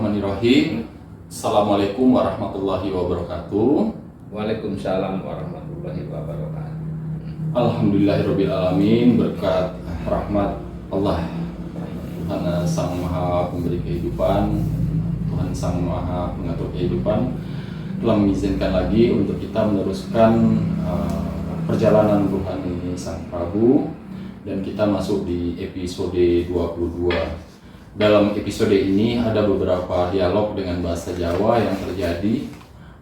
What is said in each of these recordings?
Bismillahirrahmanirrahim. Assalamualaikum warahmatullahi wabarakatuh. Waalaikumsalam warahmatullahi wabarakatuh. Alhamdulillahirabbil alamin, berkat rahmat Allah Tuhan Sang Maha Pemberi Kehidupan, Tuhan Sang Maha Pengatur Kehidupan telah mengizinkan lagi untuk kita meneruskan perjalanan rohani Sang Prabu, dan kita masuk di episode 22. Dalam episode ini ada beberapa dialog dengan bahasa Jawa yang terjadi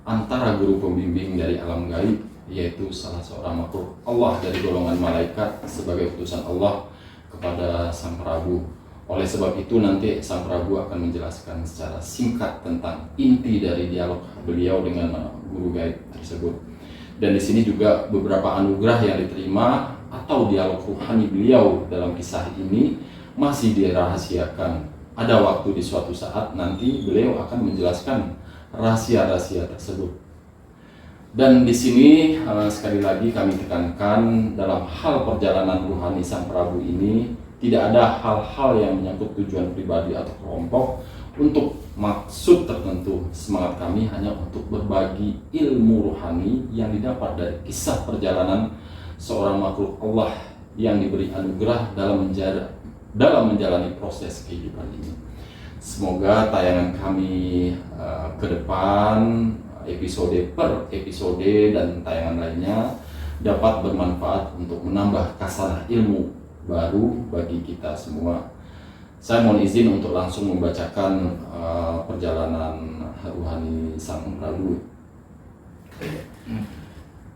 antara guru pembimbing dari alam gaib, yaitu salah seorang makhluk Allah dari golongan malaikat sebagai utusan Allah kepada Sang Prabu. Oleh sebab itu nanti Sang Prabu akan menjelaskan secara singkat tentang inti dari dialog beliau dengan guru gaib tersebut. Dan di sini juga beberapa anugerah yang diterima atau dialog rohani beliau dalam kisah ini masih dirahasiakan. Ada waktu di suatu saat nanti beliau akan menjelaskan rahasia-rahasia tersebut. Dan di sini sekali lagi kami tekankan, dalam hal perjalanan rohani Sang Prabu ini tidak ada hal-hal yang menyangkut tujuan pribadi atau kelompok untuk maksud tertentu. Semangat kami hanya untuk berbagi ilmu rohani yang didapat dari kisah perjalanan seorang makhluk Allah yang diberi anugerah dalam menjalani proses kehidupan ini. Semoga tayangan kami ke depan, episode per episode dan tayangan lainnya dapat bermanfaat untuk menambah khasanah ilmu baru bagi kita semua. Saya mohon izin untuk langsung membacakan perjalanan rohani Sang Prabu.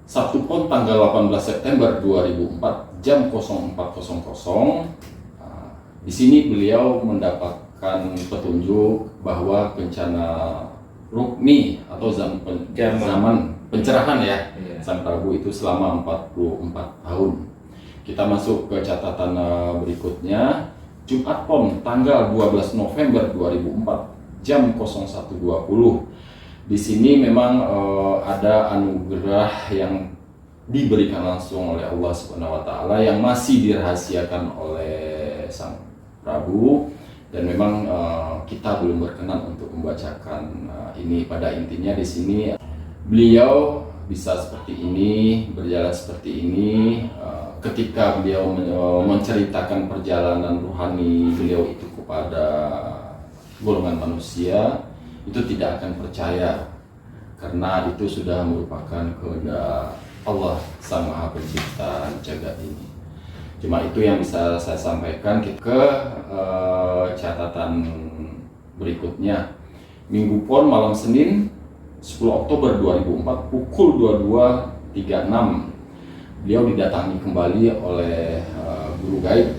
Sabtu Pon tanggal 18 September 2004 jam 04.00. Di sini beliau mendapatkan petunjuk bahwa bencana rukmi atau zaman pencerahan Sang Prabu itu selama 44 tahun. Kita masuk ke catatan berikutnya. Jumat Pon tanggal 12 November 2004 jam 01.20. Di sini memang ada anugerah yang diberikan langsung oleh Allah Subhanahu wa taala yang masih dirahasiakan oleh Sang Prabu, dan memang kita belum berkenan untuk membacakan ini. Pada intinya di sini beliau bisa seperti ini, berjalan seperti ini. Ketika beliau menceritakan perjalanan rohani beliau itu kepada golongan manusia, itu tidak akan percaya karena itu sudah merupakan kehendak Allah Sang Maha Pencipta jagat ini. Cuma itu yang bisa saya sampaikan. Ke catatan berikutnya. Minggu Pon malam Senin 10 Oktober 2004 pukul 22.36 beliau didatangi kembali oleh guru gaib,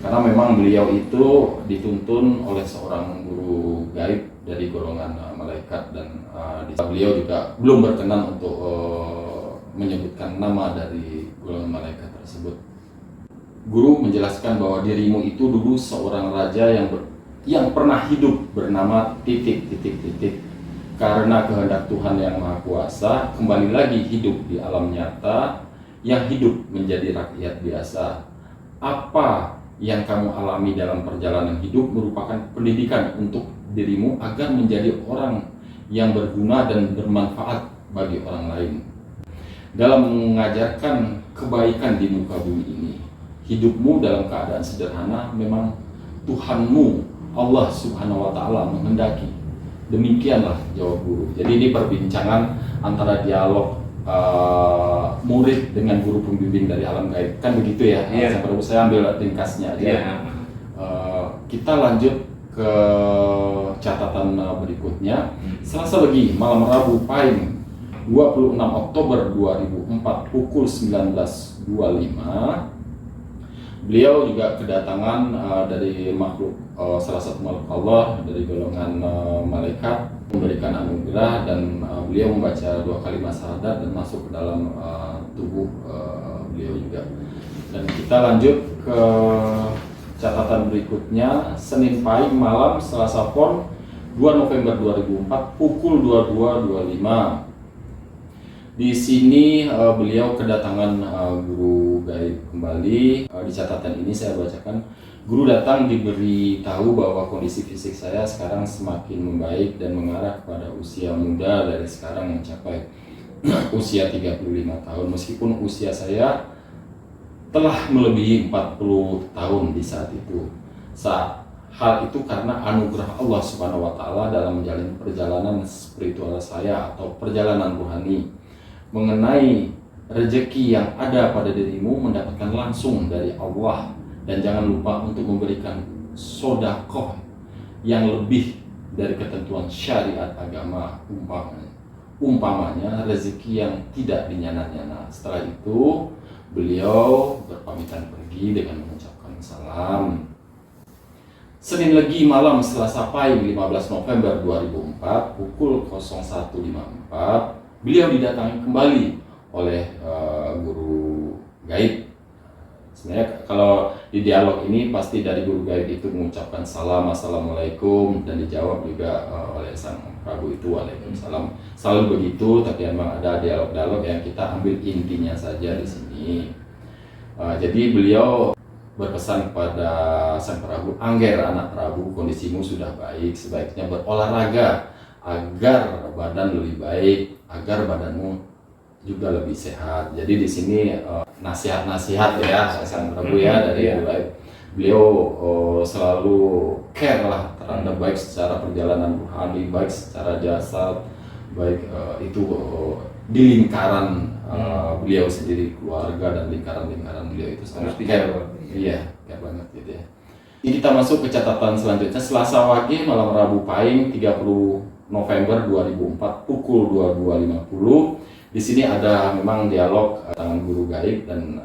karena memang beliau itu dituntun oleh seorang guru gaib dari golongan malaikat, dan beliau juga belum berkenan untuk menyebutkan nama dari golongan malaikat tersebut. Guru menjelaskan bahwa dirimu itu dulu seorang raja yang pernah hidup bernama titik. Karena kehendak Tuhan yang Maha Kuasa, kembali lagi hidup di alam nyata, yang hidup menjadi rakyat biasa. Apa yang kamu alami dalam perjalanan hidup merupakan pendidikan untuk dirimu agar menjadi orang yang berguna dan bermanfaat bagi orang lain. Dalam mengajarkan kebaikan di muka bumi ini, hidupmu dalam keadaan sederhana memang Tuhanmu Allah Subhanahu wa taala menghendaki. Demikianlah jawab guru. Jadi ini perbincangan antara dialog murid dengan guru pembimbing dari alam gaib, kan begitu ya? Saya ambil ringkasnya aja. Kita lanjut ke catatan berikutnya. Selasa Legi malam Rabu Pahing 26 Oktober 2004 pukul 19.25 beliau juga kedatangan dari makhluk salah satu makhluk Allah dari golongan malaikat, memberikan anugerah, dan beliau membaca 2 kalimat syahadat dan masuk ke dalam tubuh beliau juga. Dan kita lanjut ke catatan berikutnya. Senin Pahing malam Selasa Pon 2 November 2004 pukul 22.25. Di sini beliau kedatangan guru gaib kembali. Di catatan ini saya bacakan, Guru datang diberitahu bahwa kondisi fisik saya sekarang semakin membaik dan mengarah kepada usia muda dari sekarang mencapai usia 35 tahun. Meskipun usia saya telah melebihi 40 tahun di saat itu. Hal itu karena anugerah Allah Subhanahu wa taala dalam menjalani perjalanan spiritual saya atau perjalanan rohani. Mengenai rezeki yang ada pada dirimu mendapatkan langsung dari Allah, dan jangan lupa untuk memberikan sodakoh yang lebih dari ketentuan syariat agama, umpamanya rezeki yang tidak dinyana-nyana. Setelah itu beliau berpamitan pergi dengan mengucapkan salam. Senin Legi malam Selasa pagi 15 November 2004 pukul 01.54 beliau didatangi kembali oleh guru gaib. Sebenarnya kalau di dialog ini pasti dari guru gaib itu mengucapkan salam, assalamualaikum, dan dijawab juga oleh sang Prabu itu waalaikumsalam. Selalu begitu, tapi memang ada dialog-dialog yang kita ambil intinya saja di sini. Jadi beliau berpesan kepada sang Prabu, Angger anak Prabu, kondisimu sudah baik, sebaiknya berolahraga agar badan lebih baik, agar badanmu juga lebih sehat. Jadi di sini nasihat-nasihat ya sang Prabu ya dari beliau selalu care lah terhadap baik secara perjalanan rohani, baik secara jasad, baik itu di lingkaran beliau sendiri, keluarga dan lingkaran beliau itu sangat care. Iya, care banget gitu ya. Ini kita masuk ke catatan selanjutnya. Selasa Wage malam Rabu Pahing 30 November 2004 pukul 22.50. Di sini ada memang dialog tangan guru gaib dan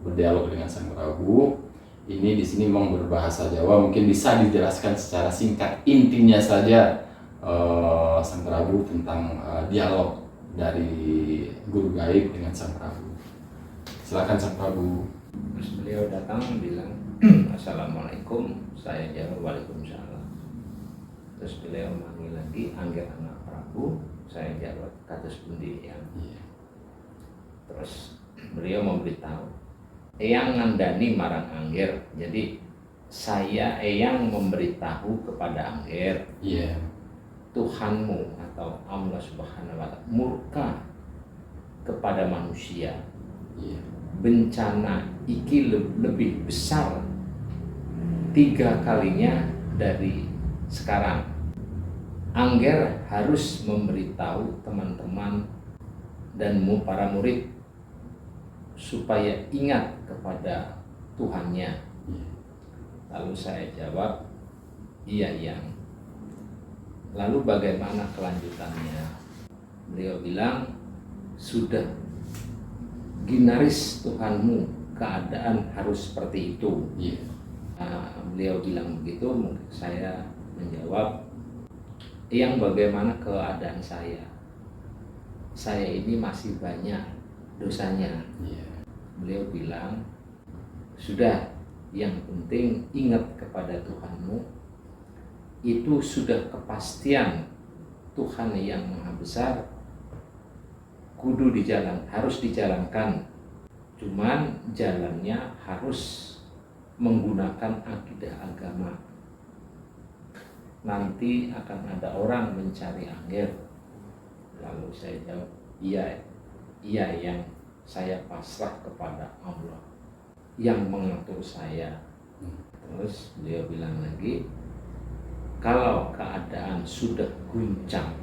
berdialog dengan sang Prabu. Ini di sini memang berbahasa Jawa, mungkin bisa dijelaskan secara singkat intinya saja sang Prabu tentang dialog dari guru gaib dengan sang Prabu. Silakan sang Prabu. Terus beliau datang bilang, assalamualaikum, saya jawab waalaikumsalam. Terus beliau manggil lagi, Angger anak Prabu, saya jawab kados pundi yang. Terus beliau memberitahu, eyang ngandani marang Angger. Jadi saya eyang memberitahu kepada Angger, Tuhanmu atau Allah Subhanahu wa taala murka kepada manusia. Bencana iki lebih besar 3 kalinya dari sekarang. Angger harus memberitahu teman-teman dan para murid supaya ingat kepada Tuhannya. Lalu saya jawab, iya yang. Lalu bagaimana kelanjutannya? Beliau bilang, sudah ginaris Tuhanmu, keadaan harus seperti itu. Beliau bilang begitu, saya menjawab, yang bagaimana keadaan saya? Saya ini masih banyak dosanya. Beliau bilang, sudah, yang penting ingat kepada Tuhanmu. Itu sudah kepastian Tuhan yang Maha Besar, kudu harus dijalankan. Cuman jalannya harus menggunakan akidah agama. Nanti akan ada orang mencari Angger. Lalu saya jawab, iya yang saya pasrah kepada Allah yang mengatur saya. Terus beliau bilang lagi, kalau keadaan sudah guncang,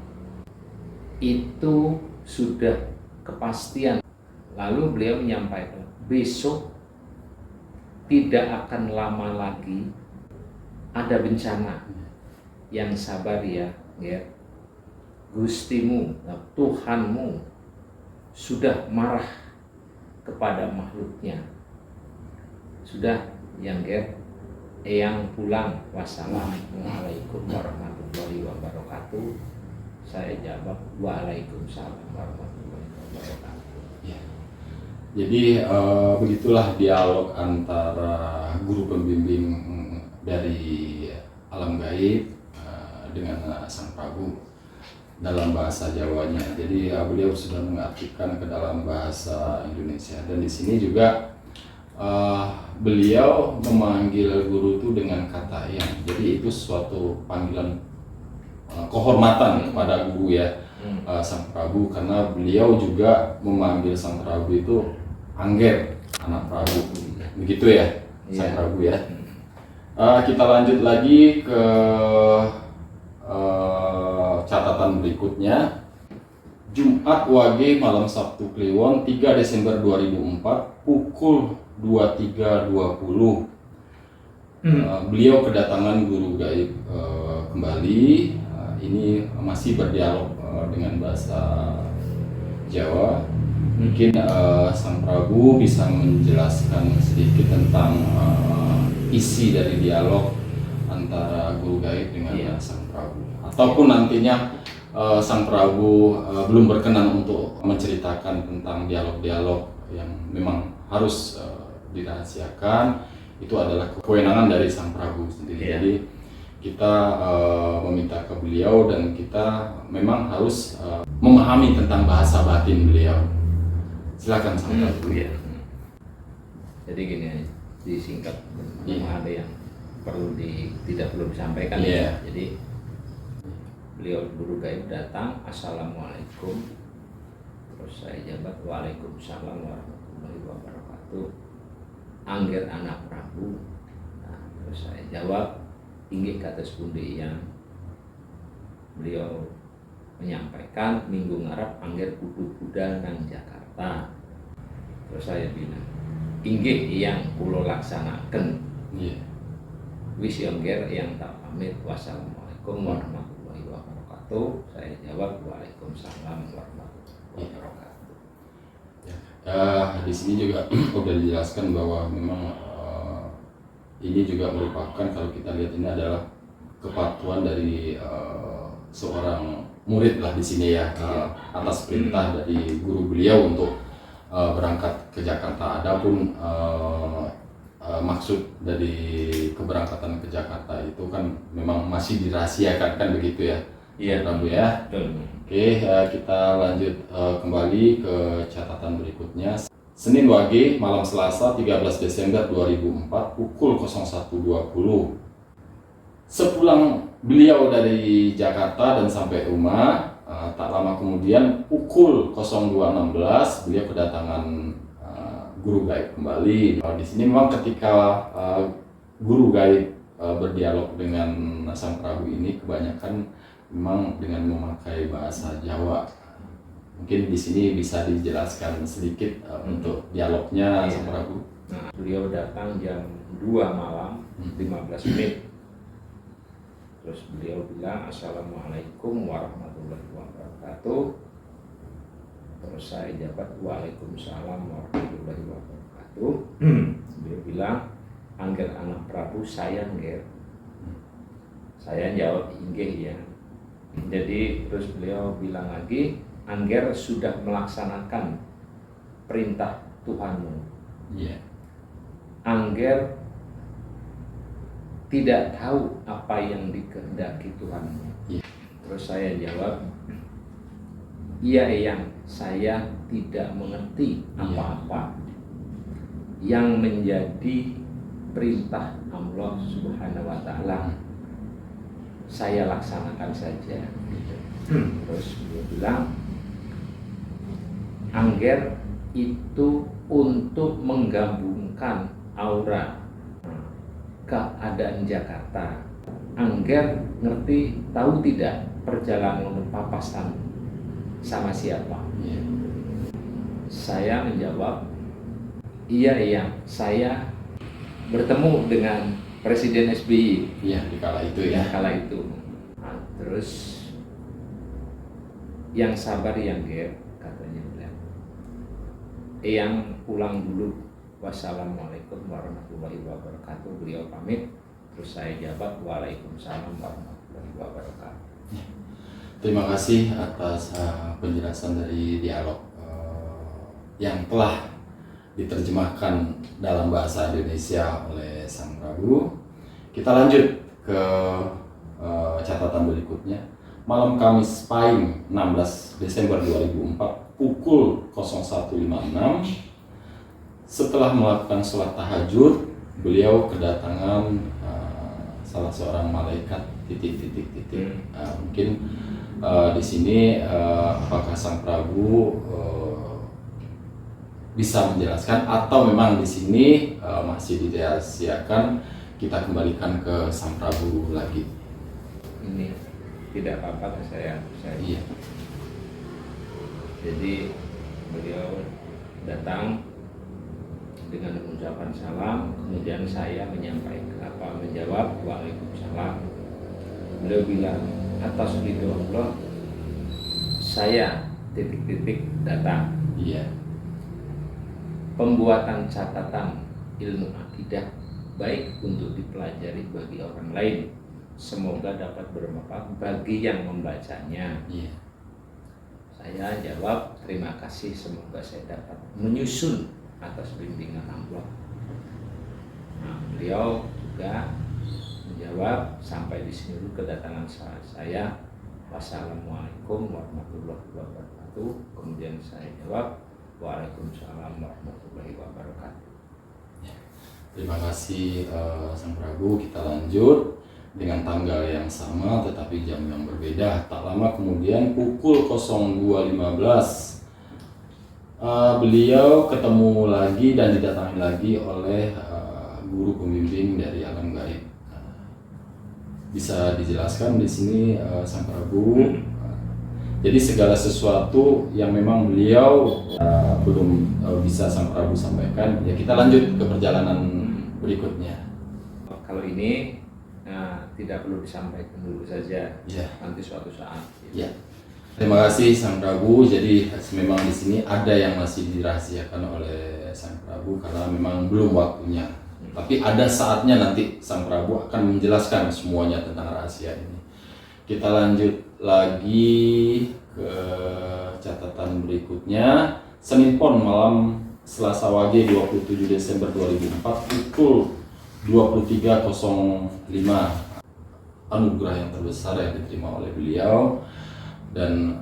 itu sudah kepastian. Lalu beliau menyampaikan, besok tidak akan lama lagi ada bencana. Yang sabar ya. Gustimu, Tuhanmu sudah marah kepada makhluknya. Sudah yang eyang pulang. Wassalamualaikum warahmatullahi wabarakatuh. Saya jawab waalaikumsalam warahmatullahi wabarakatuh. Jadi begitulah dialog antara guru pembimbing dari alam gaib dengan sang Prabu dalam bahasa Jawanya. Jadi beliau sudah mengartikan ke dalam bahasa Indonesia, dan di sini juga beliau memanggil guru itu dengan kata yang, jadi itu suatu panggilan kehormatan kepada guru ya, Sang Prabu, karena beliau juga memanggil Sang Prabu itu Angger, anak Prabu, begitu ya, Sang Prabu ya. Kita lanjut lagi ke catatan berikutnya. Jumat Wage malam Sabtu Kliwon 3 Desember 2004 pukul 23.20. Beliau kedatangan guru gaib kembali. Ini masih berdialog dengan bahasa Jawa. Mungkin Sang Prabu bisa menjelaskan sedikit tentang isi dari dialog antara guru gaib dengan Sang Prabu, ataupun nantinya Sang Prabu belum berkenan untuk menceritakan tentang dialog-dialog yang memang harus dirahasiakan, itu adalah kewenangan dari Sang Prabu sendiri. Jadi kita meminta ke beliau dan kita memang harus memahami tentang bahasa batin beliau. Silakan Sang Prabu. Jadi gini, disingkat, ada yang tidak perlu disampaikan ya. Jadi beliau guru gaib datang, assalamualaikum, terus saya jabat, waalaikumsalam warahmatullahi wabarakatuh, Angger anak Prabu. Nah, terus saya jawab, inggih kados pundi yang beliau menyampaikan minggu ngarep Angger kudu budal nang Jakarta. Terus saya bilang, inggih yang kula laksanaken. Wis Angger yang tak pamit, wassalamualaikum warahmatullahi wabarakatuh. Saya jawab, waalaikumsalam warahmatullahi wabarakatuh. Di sini juga sudah dijelaskan bahwa memang ini juga merupakan, kalau kita lihat ini adalah kepatuhan dari seorang murid lah di sini ya, atas perintah dari guru beliau untuk berangkat ke Jakarta. Adapun maksud dari keberangkatan ke Jakarta itu kan memang masih dirahasiakan, kan begitu ya? Iya, Prabu ya. Oke, kita lanjut kembali ke catatan berikutnya. Senin Wage malam Selasa 13 Desember 2004 pukul 01.20. Sepulang beliau dari Jakarta dan sampai rumah, tak lama kemudian pukul 02.16 beliau kedatangan guru gaib kembali. Di sini memang ketika guru gaib berdialog dengan Sang Prabu ini kebanyakan memang dengan memakai bahasa Jawa. Mungkin di sini bisa dijelaskan sedikit untuk dialognya Sang Prabu. Nah, beliau datang jam 2 malam 15 menit. Terus beliau bilang, assalamualaikum warahmatullahi wabarakatuh. Terus saya jabat, waalaikumsalam warahmatullahi wabarakatuh. Beliau bilang, Angger anak Prabu, saya Angger. Saya jawab, inggih ya. Jadi terus beliau bilang lagi, Angger sudah melaksanakan perintah Tuhanmu. Angger tidak tahu apa yang dikehendaki Tuhanmu. Terus saya jawab, iya Eyang, saya tidak mengerti apa-apa yang menjadi perintah Allah Subhanahu wa Ta'ala. Saya laksanakan saja. Terus dia bilang, Angger itu untuk menggabungkan aura keadaan Jakarta. Angger ngerti, tahu tidak perjalanan papasan sama siapa? Saya menjawab, iya Eyang, saya bertemu dengan Presiden SBY. Iya, di kala itu ya. Kala itu. Nah, terus yang sabar yang Ger, katanya bilang, Eyang pulang dulu. Wassalamualaikum warahmatullahi wabarakatuh. Beliau pamit. Terus saya jawab, waalaikumsalam warahmatullahi wabarakatuh. Terima kasih atas penjelasan dari dialog yang telah diterjemahkan dalam bahasa Indonesia oleh Sang Prabu. Kita lanjut ke catatan berikutnya. Malam Kamis Pahing 16 Desember 2004 pukul 01.56 Setelah melakukan sholat tahajud, beliau kedatangan salah seorang malaikat titik. Mungkin di sini apakah Sang Prabu bisa menjelaskan atau memang di sini masih dirahasiakan, kita kembalikan ke Sang Prabu lagi. Ini tidak apa-apa ke saya. Iya. Jadi beliau datang dengan mengucapkan salam, kemudian saya menjawab waalaikumsalam. Beliau bilang, atas ridho Allah saya datang. Iya. Pembuatan catatan ilmu akidah baik untuk dipelajari bagi orang lain, semoga dapat bermanfaat bagi yang membacanya. Iya. Saya jawab, terima kasih, semoga saya dapat menyusun atas bimbingan Allah. Nah, beliau juga menjawab, sampai di sini dulu kedatangan saya. Wassalamualaikum warahmatullahi wabarakatuh. Kemudian saya jawab, waalaikumsalam warahmatullahi wabarakatuh. Terima kasih Sang Prabu. Kita lanjut dengan tanggal yang sama tetapi jam yang berbeda. Tak lama kemudian pukul 02.15 beliau ketemu lagi dan didatangi lagi oleh guru pembimbing dari alam gaib. Bisa dijelaskan di sini Sang Prabu. Jadi segala sesuatu yang memang beliau belum bisa Sang Prabu sampaikan, ya kita lanjut ke perjalanan berikutnya. Kalau ini tidak perlu disampaikan dulu saja, Ya. nanti suatu saat. Ya. Terima kasih Sang Prabu. Jadi memang di sini ada yang masih dirahasiakan oleh Sang Prabu karena memang belum waktunya. Tapi ada saatnya nanti Sang Prabu akan menjelaskan semuanya tentang rahasia ini. Kita lanjut lagi ke catatan berikutnya. Senin Pon malam Selasa Wage 27 Desember 2004 pukul 23.05. Anugerah yang terbesar yang diterima oleh beliau. Dan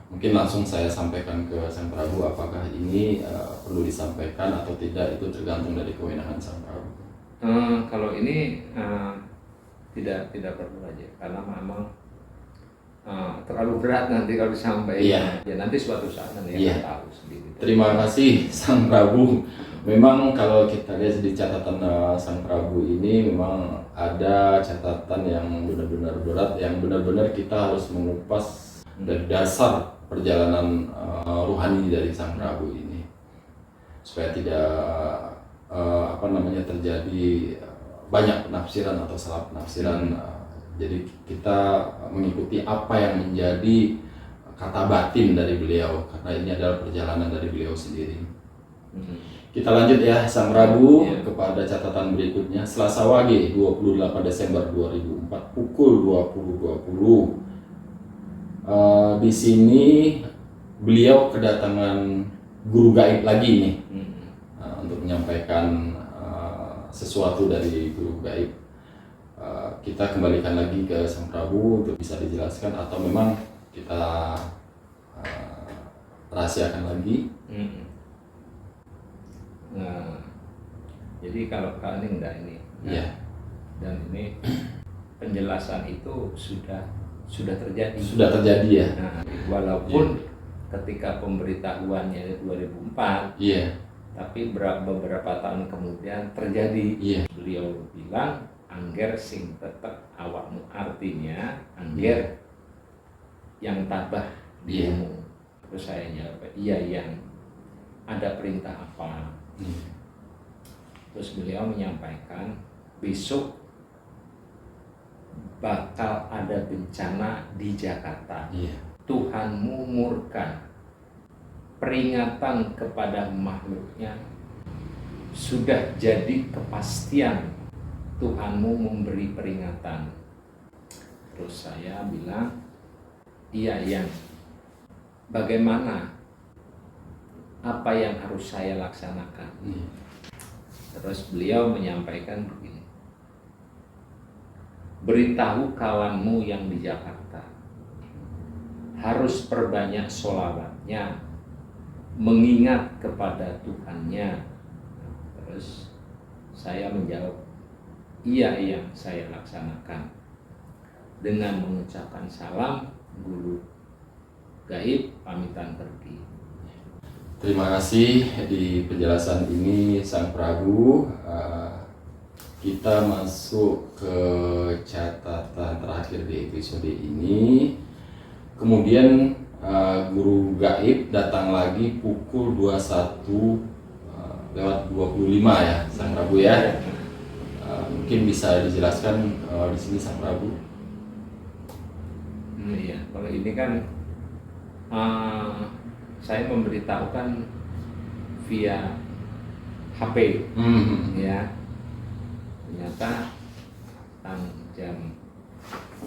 mungkin langsung saya sampaikan ke Sang Prabu, apakah ini perlu disampaikan atau tidak, itu tergantung dari kewenangan Sang Prabu. Kalau ini tidak perlu aja, karena memang terlalu berat nanti kalau disampaikan. Iya. Ya nanti suatu saat nanti Iya. akan tahu sendiri. Terima kasih Sang Prabu. Memang kalau kita lihat di catatan Sang Prabu ini memang ada catatan yang benar-benar berat, yang benar-benar kita harus mengupas dari dasar perjalanan rohani dari Sang Prabu ini, supaya tidak terjadi banyak penafsiran atau salah penafsiran. Jadi kita mengikuti apa yang menjadi kata batin dari beliau, karena ini adalah perjalanan dari beliau sendiri. Kita lanjut ya Sang Prabu kepada catatan berikutnya. Selasa Wage 28 Desember 2004 pukul 20.20. Di sini beliau kedatangan guru gaib lagi nih untuk menyampaikan sesuatu dari guru gaib. Kita kembalikan lagi ke Sang Prabu untuk bisa dijelaskan atau memang kita rahasiakan lagi. Nah, jadi kalau kali enggak ini, Iya. dan ini penjelasan itu sudah terjadi. Sudah terjadi ya. Nah, walaupun ketika pemberitahuannya 2004, Iya. tapi beberapa tahun kemudian terjadi. Iya. Beliau bilang angger sing tetep awakmu, artinya angger yang tabah Iya. dirimu. Terus saya jawab, iya yang ada perintah apa? Terus beliau menyampaikan besok bakal ada bencana di Jakarta. Iya. Tuhanmu murka, peringatan kepada makhluknya sudah jadi kepastian. Tuhanmu memberi peringatan. Terus saya bilang, iya yang bagaimana, apa yang harus saya laksanakan? Terus beliau menyampaikan begini, beritahu kawanmu yang di Jakarta harus perbanyak sholawatnya, mengingat kepada Tuhannya, Terus saya menjawab, iya saya laksanakan dengan mengucapkan salam. Guru gaib pamitan pergi. Terima kasih di penjelasan ini Sang Prabu. Kita masuk ke catatan terakhir di episode ini. Kemudian guru gaib datang lagi pukul 21 lewat 25 ya Sang Prabu ya. Mungkin bisa dijelaskan di sini Sang Prabu. Iya, kalau ini kan saya memberitahukan via HP ya. Ternyata jam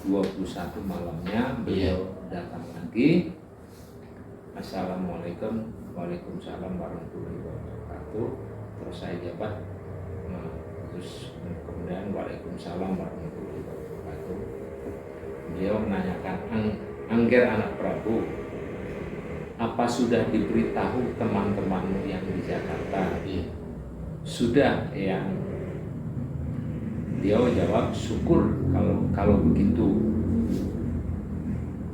21 malamnya beliau datang lagi. Assalamualaikum, waalaikumsalam warahmatullahi wabarakatuh. Terus saya jawab, terus kemudian waalaikumsalam warahmatullahi wabarakatuh. Beliau menanyakan, Angger anak Prabu, apa sudah diberitahu teman-temanmu yang di Jakarta? Sudah ya. Beliau jawab, syukur kalau begitu.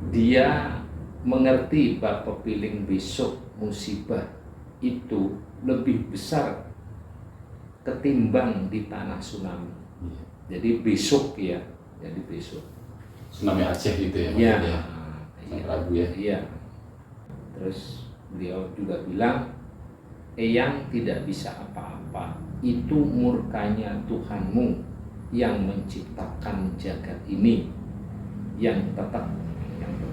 Dia mengerti bahwa pepiling besok musibah itu lebih besar ketimbang di tanah tsunami. Jadi besok ya, jadi besok. Tsunami Aceh gitu ya? Iya. Sang Prabu ya? Iya. Terus beliau juga bilang, Eyang tidak bisa apa-apa. Itu murkanya Tuhanmu yang menciptakan jagat ini, yang tetap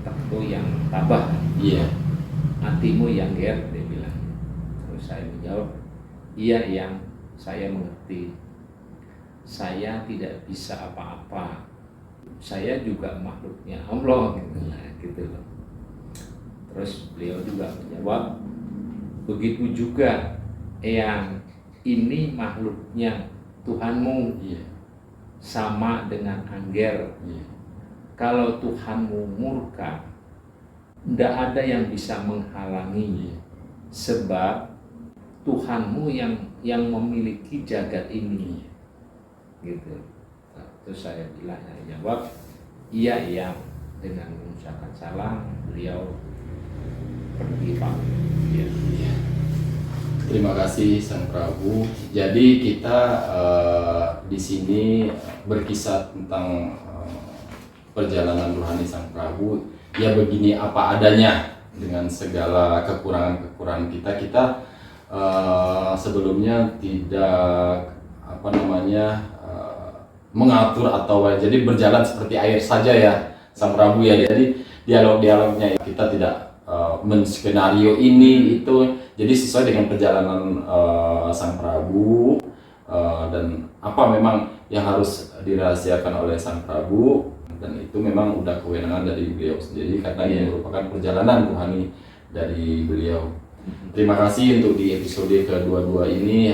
itu yang tabah. Iya. Hatimu yang ger, dia bilang. Terus saya menjawab, iya yang saya mengerti. Saya tidak bisa apa-apa. Saya juga makhluknya Allah gitu loh. Terus beliau juga menjawab, begitu juga Eyang, ini makhluknya Tuhanmu. Sama dengan Angger. Kalau Tuhanmu murka, tidak ada yang bisa menghalangi. Sebab Tuhanmu yang memiliki jagat ini. Gitu. Terus saya jawab, iya. Dengan mengucapkan salam, beliau pergi Pak. Iya. Terima kasih Sang Prabu. Jadi kita di sini berkisah tentang perjalanan rohani Sang Prabu. Ya begini apa adanya dengan segala kekurangan kita. Kita sebelumnya tidak mengatur atau jadi berjalan seperti air saja ya Sang Prabu ya. Jadi dialog-dialognya kita tidak menskenario ini itu, jadi sesuai dengan perjalanan Sang Prabu dan apa memang yang harus dirahasiakan oleh Sang Prabu, dan itu memang udah kewenangan dari beliau sendiri karena ini merupakan perjalanan rohani dari beliau. Terima kasih untuk di episode kedua ini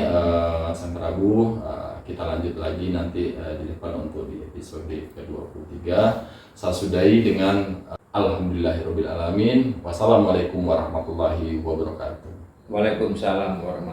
Sang Prabu. Kita lanjut lagi nanti di depan untuk di episode ke-23. Saya sudahi dengan Alhamdulillahirrabbilalamin. Wassalamualaikum warahmatullahi wabarakatuh. Waalaikumsalam warahmatullahi wabarakatuh.